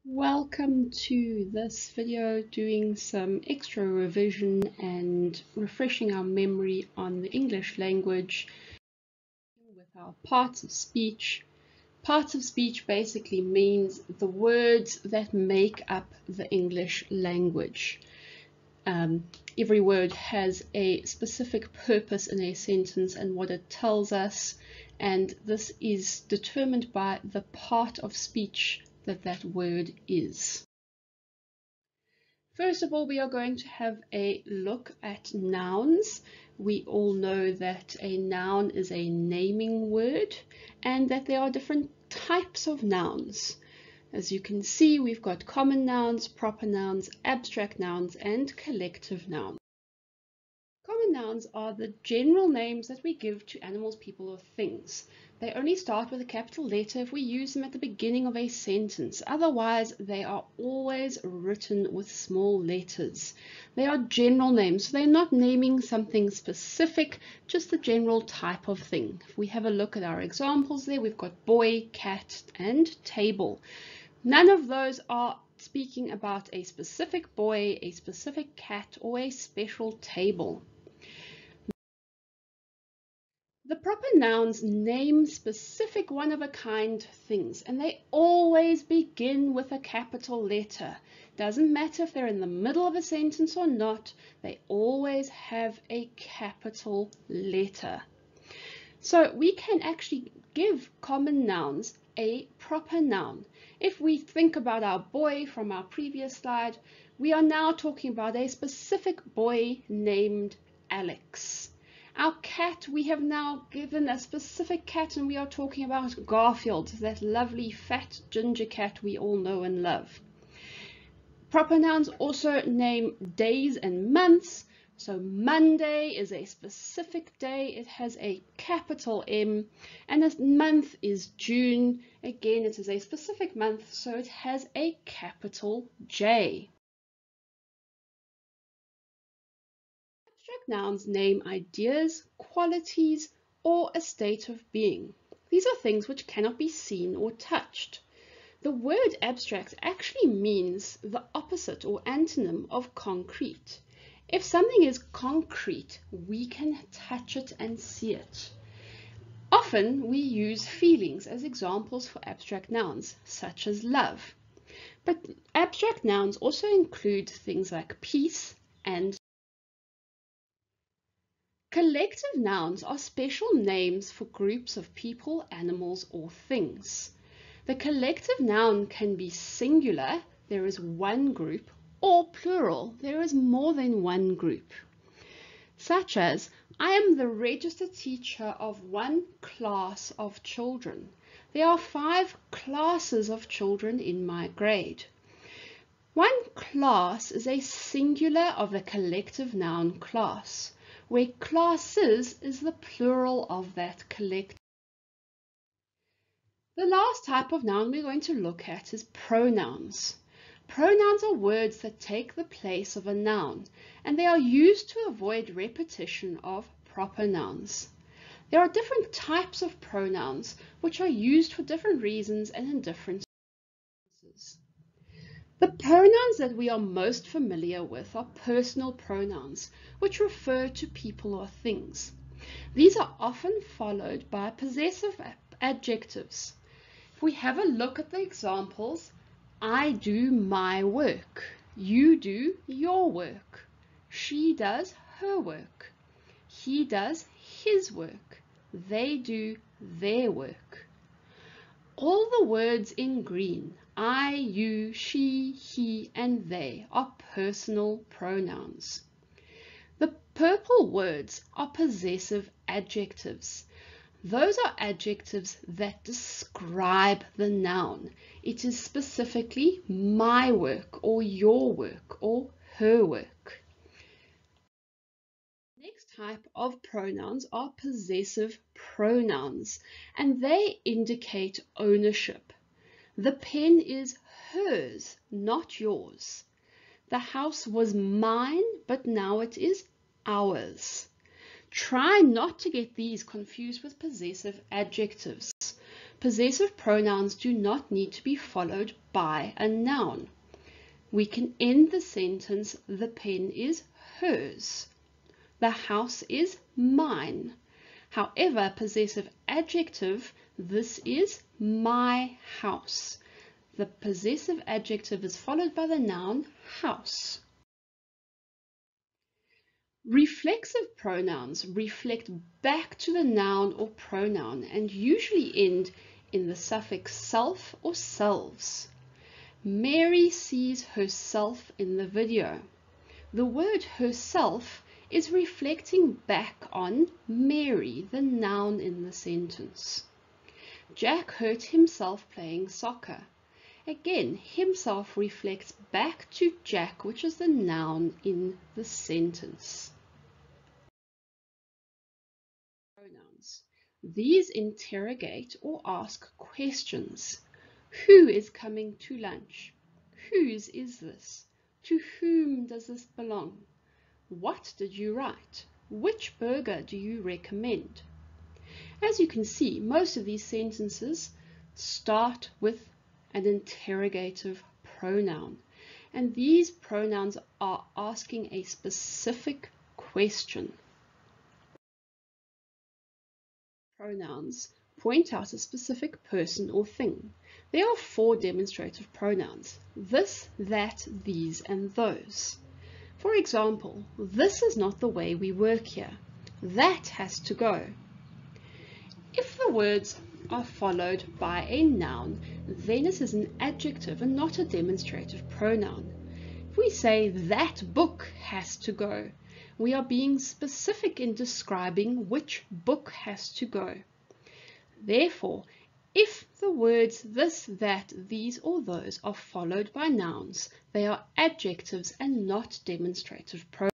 Welcome to this video doing some extra revision and refreshing our memory on the English language with our parts of speech. Parts of speech basically means the words that make up the English language. Every word has a specific purpose in a sentence and what it tells us, and this is determined by the part of speech that word is. First of all, we are going to have a look at nouns. We all know that a noun is a naming word and that there are different types of nouns. As you can see, we've got common nouns, proper nouns, abstract nouns, and collective nouns. Common nouns are the general names that we give to animals, people, or things. They only start with a capital letter if we use them at the beginning of a sentence. Otherwise, they are always written with small letters. They are general names, so they're not naming something specific, just the general type of thing. If we have a look at our examples there, we've got boy, cat, and table. None of those are speaking about a specific boy, a specific cat, or a special table. The proper nouns name specific one-of-a-kind things, and they always begin with a capital letter. Doesn't matter if they're in the middle of a sentence or not, they always have a capital letter. So we can actually give common nouns a proper noun. If we think about our boy from our previous slide, we are now talking about a specific boy named Alex. Our cat, we have now given a specific cat, and we are talking about Garfield, that lovely fat ginger cat we all know and love. Proper nouns also name days and months. So Monday is a specific day. It has a capital M, and this month is June. Again, it is a specific month, so it has a capital J. Abstract nouns name ideas, qualities, or a state of being. These are things which cannot be seen or touched. The word abstract actually means the opposite or antonym of concrete. If something is concrete, we can touch it and see it. Often we use feelings as examples for abstract nouns, such as love. But abstract nouns also include things like peace and collective nouns are special names for groups of people, animals, or things. The collective noun can be singular, there is one group, or plural, there is more than one group. Such as, I am the registered teacher of one class of children. There are 5 classes of children in my grade. One class is a singular of the collective noun class, where classes is the plural of that collective. The last type of noun we're going to look at is pronouns. Pronouns are words that take the place of a noun, and they are used to avoid repetition of proper nouns. There are different types of pronouns which are used for different reasons and in different sentences. The pronouns that we are most familiar with are personal pronouns, which refer to people or things. These are often followed by possessive adjectives. If we have a look at the examples, I do my work, you do your work, she does her work, he does his work, they do their work. All the words in green, I, you, she, he, and they, are personal pronouns. The purple words are possessive adjectives. Those are adjectives that describe the noun. It is specifically my work or your work or her work. Next type of pronouns are possessive pronouns, and they indicate ownership. The pen is hers, not yours. The house was mine, but now it is ours. Try not to get these confused with possessive adjectives. Possessive pronouns do not need to be followed by a noun. We can end the sentence, the pen is hers. The house is mine. However, possessive adjective, this is my house. The possessive adjective is followed by the noun house. Reflexive pronouns reflect back to the noun or pronoun and usually end in the suffix self or selves. Mary sees herself in the video. The word herself is reflecting back on Mary, the noun in the sentence. Jack hurt himself playing soccer. Again, himself reflects back to Jack, which is the noun in the sentence. Pronouns. These interrogate or ask questions. Who is coming to lunch? Whose is this? To whom does this belong? What did you write? Which burger do you recommend? As you can see, most of these sentences start with an interrogative pronoun, and these pronouns are asking a specific question. Pronouns point out a specific person or thing. There are 4 demonstrative pronouns: this, that, these, and those. For example, this is not the way we work here. That has to go. If the words are followed by a noun, then it is an adjective and not a demonstrative pronoun. If we say that book has to go, we are being specific in describing which book has to go. Therefore, if the words this, that, these, or those are followed by nouns, they are adjectives and not demonstrative pronouns.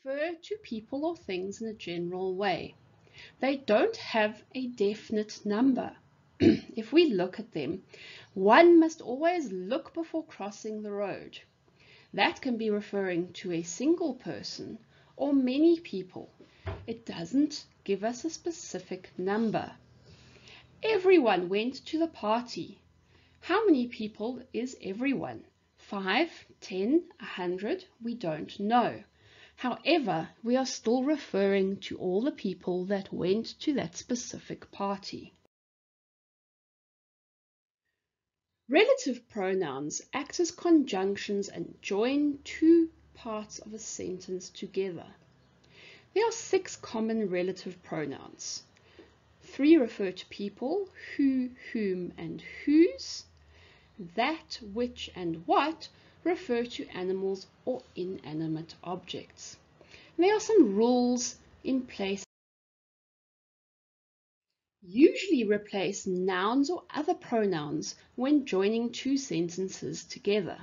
Refer to people or things in a general way. They don't have a definite number. If we look at them, one must always look before crossing the road. That can be referring to a single person or many people. It doesn't give us a specific number. Everyone went to the party. How many people is everyone? 5, 10, 100? We don't know. However, we are still referring to all the people that went to that specific party. Relative pronouns act as conjunctions and join 2 parts of a sentence together. There are 6 common relative pronouns. 3 refer to people: who, whom, and whose. That, which, and what refer to animals or inanimate objects. And there are some rules in place. Usually replace nouns or other pronouns when joining 2 sentences together.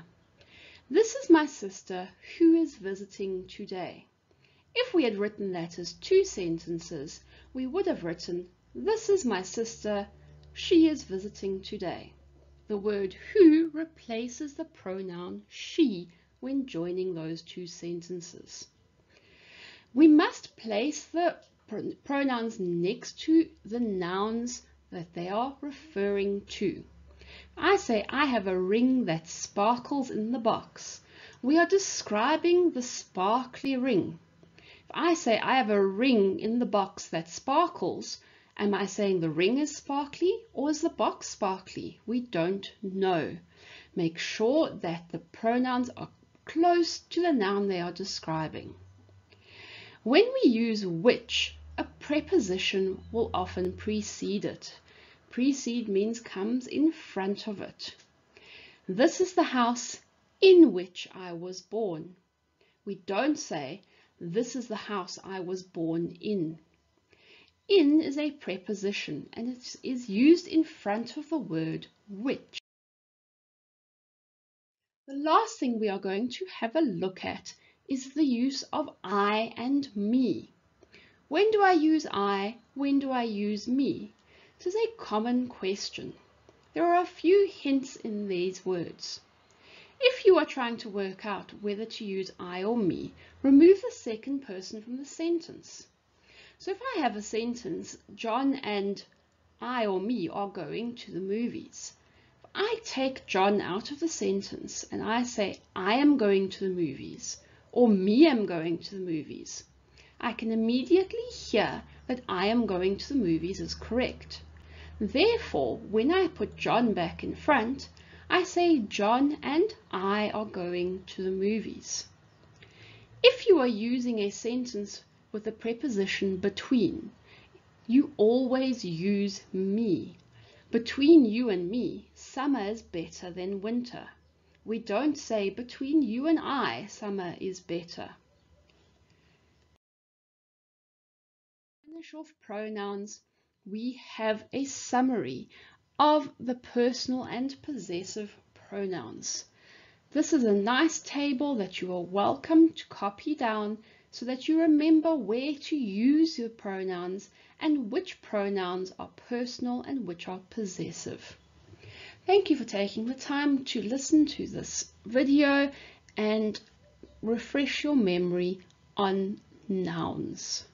This is my sister who is visiting today. If we had written that as 2 sentences, we would have written, this is my sister, she is visiting today. The word who replaces the pronoun she when joining those 2 sentences. We must place the pronouns next to the nouns that they are referring to. I say I have a ring that sparkles in the box. We are describing the sparkly ring. If I say I have a ring in the box that sparkles, am I saying the ring is sparkly or is the box sparkly? We don't know. Make sure that the pronouns are close to the noun they are describing. When we use which, a preposition will often precede it. Precede means comes in front of it. This is the house in which I was born. We don't say, this is the house I was born in. In is a preposition and it is used in front of the word which. The last thing we are going to have a look at is the use of I and me. When do I use I? When do I use me? This is a common question. There are a few hints in these words. If you are trying to work out whether to use I or me, remove the second person from the sentence. So if I have a sentence, John and I or me are going to the movies. If I take John out of the sentence and I say I am going to the movies or me am going to the movies, I can immediately hear that I am going to the movies is correct. Therefore, when I put John back in front, I say John and I are going to the movies. If you are using a sentence with the preposition between, you always use me. Between you and me, summer is better than winter. We don't say between you and I, summer is better. To finish off pronouns, we have a summary of the personal and possessive pronouns. This is a nice table that you are welcome to copy down so that you remember where to use your pronouns and which pronouns are personal and which are possessive. Thank you for taking the time to listen to this video and refresh your memory on nouns.